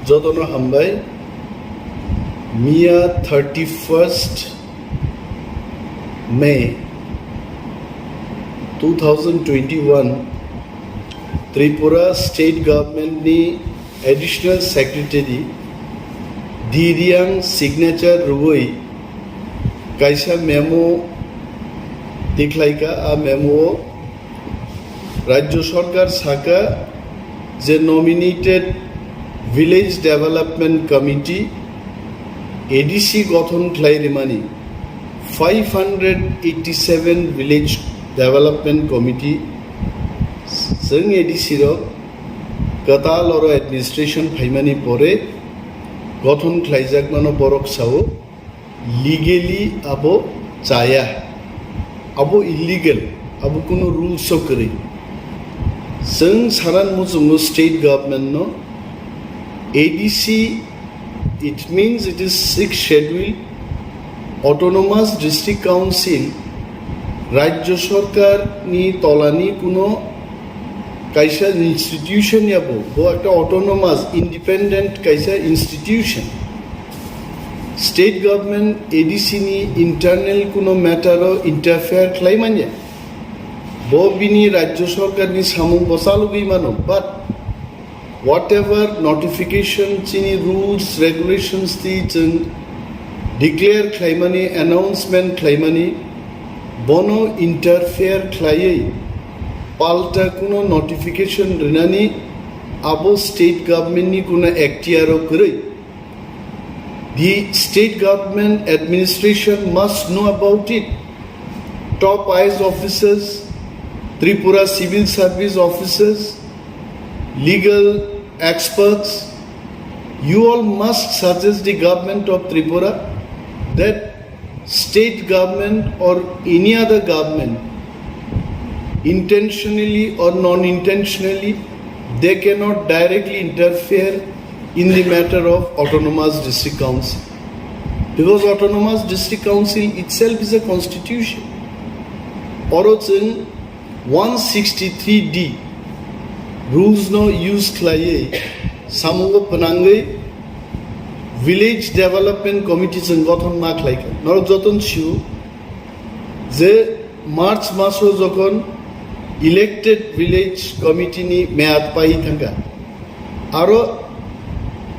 যতন হামবাই মিয়া 31st May 2021 Tripura State Government ni Additional Secretary Diriang Signature Rui Kaisa Memo Tiklaika a memo Rajya Sarkar Saka the nominated Village Development Committee ADC গঠন claimani 587 Village Development Committee जों ADC row Katal or administration फाइमानि परे गठन claijakmano borok sao legally abo chaya abo illegal abo kuno rules so kari जों saran mujumu state government no ADC it means it is 6th schedule autonomous district council Rajya Sarkar ni tolani kuno kaisa institution yabo bo ekta autonomous independent kaisa institution state government ADC ni internal kuno matter o interfere claimanya bo bini Rajya Sarkar ni samung bosalu mano but whatever notification chini rules regulations ti chung declare claimani announcement claimani bono interfere claye palta kuno notification rinani abo state government ni kuno actiaro kore the state government administration must know about it top IAS officers Tripura civil service officers legal experts, you all must suggest the government of Tripura that state government or any other government, intentionally or non-intentionally, they cannot directly interfere in the matter of autonomous district council. Because autonomous district council itself is a constitution. Orochen 163D rules no use claye samungo panangai village development committee jeng gothon ma khlaika nor joton chiu je march maso jokhon elected village committee ni mead pai thanga aro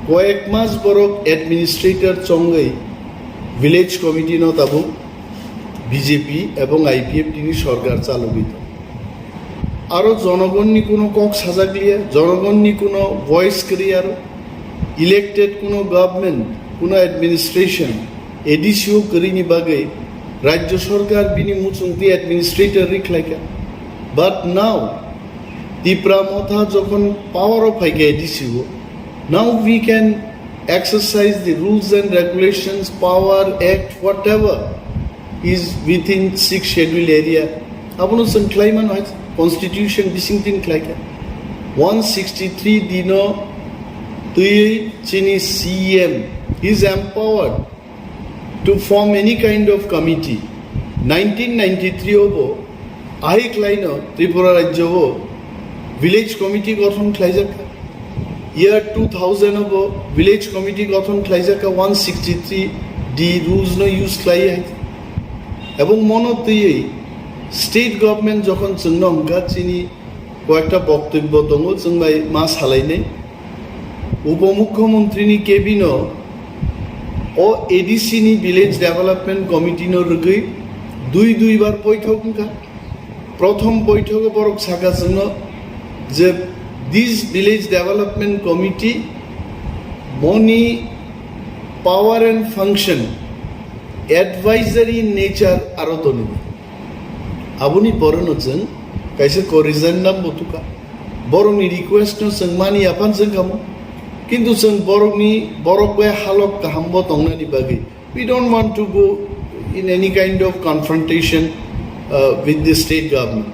koyek mas borok administrator chongai village committee no tabu BJP ebong IPF tini sarkar chalobito আরো জনগণনি কোনো cock সাজাগলিয়া জনগণনি কোনো voice ক্রিয়ার elected কোনো government কোনো administration এডিসিও করিনি বাগে রাজ্য সরকার বিনি মুচুংতি অ্যাডমিনিস্ট্রেটর রিখলাইকা বাট নাও ত্রিপুরা মথা যখন পাওয়ার অফ হাইকে এডিসিও now we can exercise the rules and regulations power act whatever is within 6th schedule area আপনো সংক্লাইমান হয় Constitution distinct like 163 dino tui chini CM is empowered to form any kind of committee 1993 obo ahi klaino Tripura rajyo ho village committee gothon khlaijaka year 2000 obo village committee gothon khlaijaka 163 d rules no use khlai ebong mono tui state government যখন जोंनो हमका चिनी কয়েকটা বক্তব্য দङ जों बाय मा सालायनाय उपमुख्यमंत्रीनि केबिनो ও এডিসি नि ভিলেজ ডেভেলপমেন্ট কমিটি नो রগै দুইবার বৈঠক हमका প্রথম বৈঠকে বরক সাকা जोंनो যে দিস ভিলেজ ডেভেলপমেন্ট কমিটি মনি power and function advisory nature আরো তনি abuni borono jeng kaisa corrigan nam botuka borongni request no jeng mani apan jeng kamo kintu jeng borok be halok kahambo tongnani bagi we don't want to go in any kind of confrontation with the state government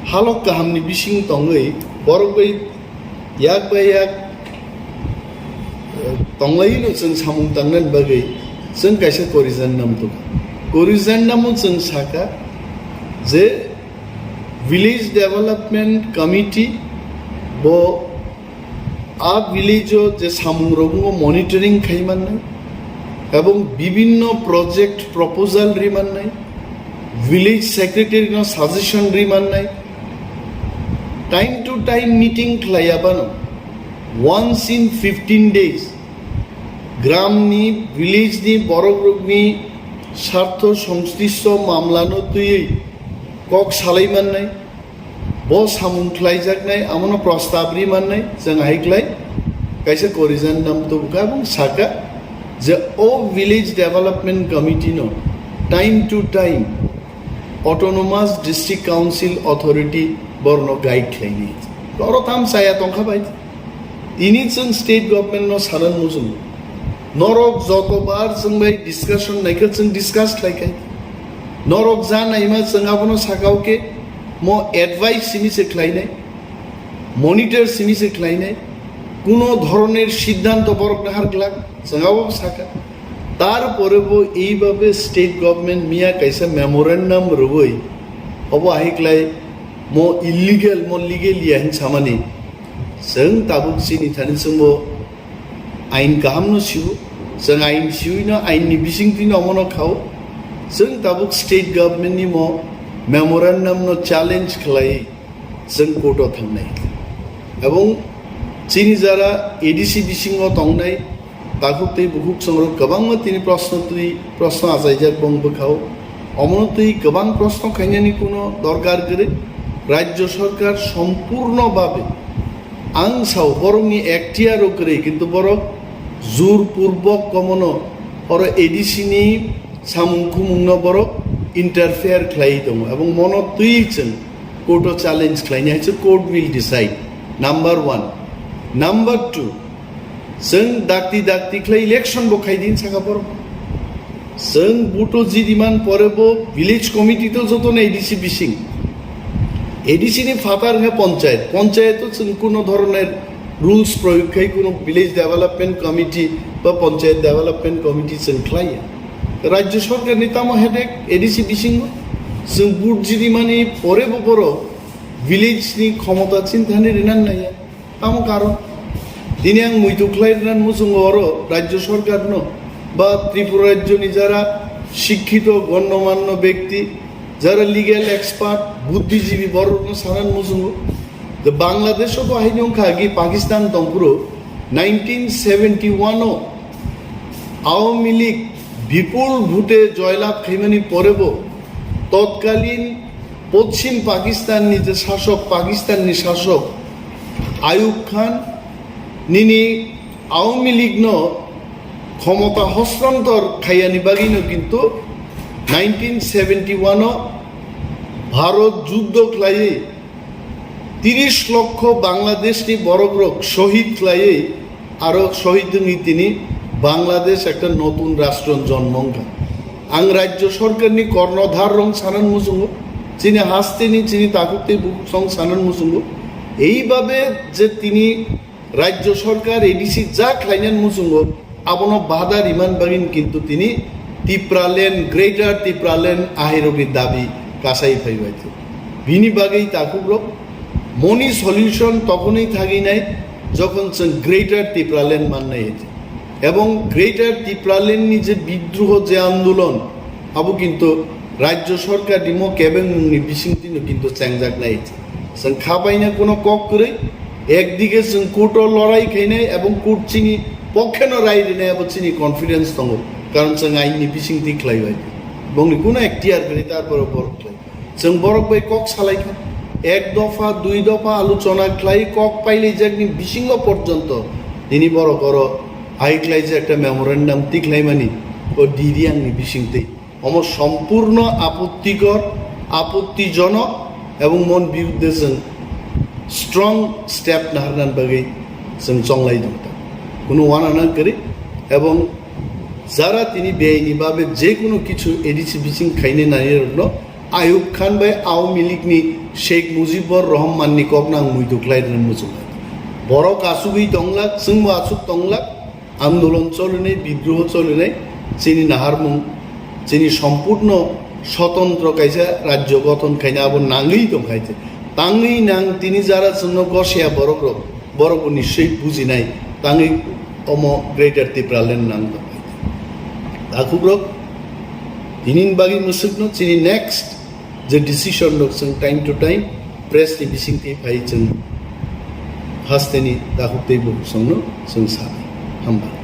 halok kahamni bising tongai borok be yak tonglai no jeng samung tangnan bagi jeng kaisa corrigan nam to corrigan nam jeng saka যে village development committee bo आ village जे सामुं रंगो monitoring खाइमान्नाय এবং বিভিন্ন project proposal রিমান্নাই village secretary নো সাজেশন রিমান্নাই টাইম টু টাইম মিটিং খালাयाबानो once in 15 days গ্রামনি ভিলেজনি বড়গ্রুপনি স্বার্থ সংশ্লিষ্ট মামলানো তুই কক সালাইমাन्नाय ब सामुं खालायजाकनाय आमनो प्रस्ताब रिमान्नाय जों हाइक्लाय कायसे करिजान नाम तुबका এবং साका যে ও ভিলেজ ডেভেলপমেন্ট কমিটি নো time to time autonomous district council authority বর্ণ গাইড খাইনি বড় তাম সায়া তংখা বাই ইনি जों स्टेट गभर्नमेंट नो सारन मुजुं नरक যতবার जों बाय डिस्कशन नायखौ जों डिस्कास खालायखाय नरक जानायमा जों आबनो साकावके म एडवाइस सिमिसे खालायनाय मनिटर सिमिसे खालायनाय কোনো ধরনের সিদ্ধান্ত বরক না হারগলাক সঙ্গাও সাকা তারপরেও এইভাবে স্টেট গভর্নমেন্ট মিয়া কাইসা মেমোরেন্ডাম রবই অব আহিকলাই মো ইলিগেল মো লিগেল ইয়ান সামানি जों ताबुक सिनि थानि जोंबो आइन गाहामनो सिउ जों आइन सिउइनो आइननि बिसिंथिनो अमनो खाव जों ताबुक स्टेट गभर्नमेन्टनि मो मेमोरेन्डामनो चैलेंज खालाय जों कोर्टआव थांनाय এবং चीनी जरा एडीसी बिसिङाव तंनाय ताखुतै बुहुक संग्रह गोबां तिनि प्रश्न आजायजाक बंबखाव अमनतै गोबां प्रश्न खायनायनि कोनो दरकार गरे राज्य सरकार सम्पूर्णभावे आं साव बरंनि एक्टियार करे किन्तु बरं जोरपूर्वक कमनो और एडीसीनि सामुंखुमुंनो बरं इंटरफेयर खालाय दं एबं मनतै जों कोर्टआव चैलेंज खालायनाय court will decide number 1 number 2 जों दाक्ति दाक्ति खालाय इलेक्शन बखायदिन साखापर जों बुटो जिदिमान परेबो विलेज कमिटी तो जतन एडीसी बिसिं एडीसी नि फातार है पंचायत तो जों कोनो धरनेर रुल्स प्रयोग खाय कोनो विलेज डेभेलपमेंट कमिटी बा पंचायत डेभेलपमेंट कमिटी जों खालाय राज्य सरकार नि तामो हेडेक एडीसी बिसिं जों बुट जिदिमानि परेबो बरो विलेज नि क्षमता चिन्तानि रिनान नाया तामो कारण दिनै आं मैथुख्लायनानै मुजुङो अरो राज्य सरकारनो बा त्रिपुरा राज्यनि जारा शिक्षित गण्यमान्य व्यक्ति जारा लिगेल एक्सपार्ट बुद्धिजीवी बरनो सानान मुजुङो द बांग्लादेशो तो हाइनि अंखागि पाकिस्तान दंपुरो 1971 आवामी लीग विपुल भोटे जयलाभ खाइमानि परेबो तत्कालीन पश्चिम पाकिस्ताननि जे शासक पाकिस्ताननि शासक आयुब खान निनी आवामी लीग नो क्षमता हस्तांतर खाइयानि बागिनो किन्तु 1971 भारत युद्ध खालायै 30 लक्ष बांग्लादेशनि बरग्रक शहीद खालायै आरो शहीद दोङै तिनि बांग्लादेश একটা নতুন রাষ্ট্র জন্মঙ্গা आं राज्य सरकारनि कर्णधार रं सानान मुजुङो যিনি হাসতেনি যিনি তাকুতে বুক সং সানান মুजुङो এইভাবে যে তিনি राज्य सरकार एडीसी जा खालायनान मुजुङो आबनो बादा रिमान बागिन किन्तु तिनि तिप्रालेण्ड ग्रेटार तिप्रालेण्ड आहिरबि दाबि कासाय फैबाय बिनि बागै ताकुब्रक मनि सल्यूशन तखनै थागिनाय যখন जों ग्रेटार तिप्रालेण्ड माननाय এবং ग्रेटार तिप्रालेण्डनि जे विद्रोह जे आंदोलन आबो किन्तु राज्य सरकार दिमो केबेंनि बिसिंतिनो किन्तु चेंजाक नाय जों खाबायना कोनो कक करे একদিকে जों कोर्टआव लड़ाई खायनाय এবং कोर्ट चिनि पक्षेनो राय दिनायाबो चिनि कन्फिडेंस दङ कारण जों आइननि बिसिंति खालायबाय बंनि कोनो एक्टियार गरे तारपर बरक खालाय जों बरक बाय कक सालायखा एक दफा दुई दफा आलोचना खालाय कक पाइले जाकनि बिसिंग पर्यन्त दिनि बरक अर आइक्लाय जे একটা मेमोरेंडाम तिख्लायमानि ओ दिरि आंनि बिसिंति अमर सम्पूर्ण आपत्तिकर आपत्तिजनक এবং मन बिरुद्धे जों स्ट्रं स्टेप नारनान बागै जों चंगलाय दं কোনো ওয়ানা করে এবং যারা তিনি বেআইনি ভাবে যে কোনো কিছু এডিসি বিচিং খাইনে নাইয়ের জন্য আয়ুব খান বাই আওয়ামী লীগনি শেখ মুজিবুর রহমাননি কবনাং মুইদুকলাইরেন মুজুম বড় কাসুগি দংলাক जोंबो आसुक दंलाक आंदोलन चलने विद्रोह चलने चिनी नाहारमुं चिनी सम्पूर्ण स्वतंत्र कायसा राज्य गठन खायना आबो नाङै दंखायते ताङै नां तिनि जारा जोंनो गसेया बरक बर'बो निश्चय बुजिनाय ताङै अम ग्रेटार तिप्रालेन नांगौ दाखुब्रक दिनिन बागै मुसुकनो चिनि नेक्स्ट जे डिसिसन दं जों टाइम टू टाइम प्रेस नि बिसिंथि फाय जों हास्तेनि दाखुबतेबो संनो जों सानो हामबाय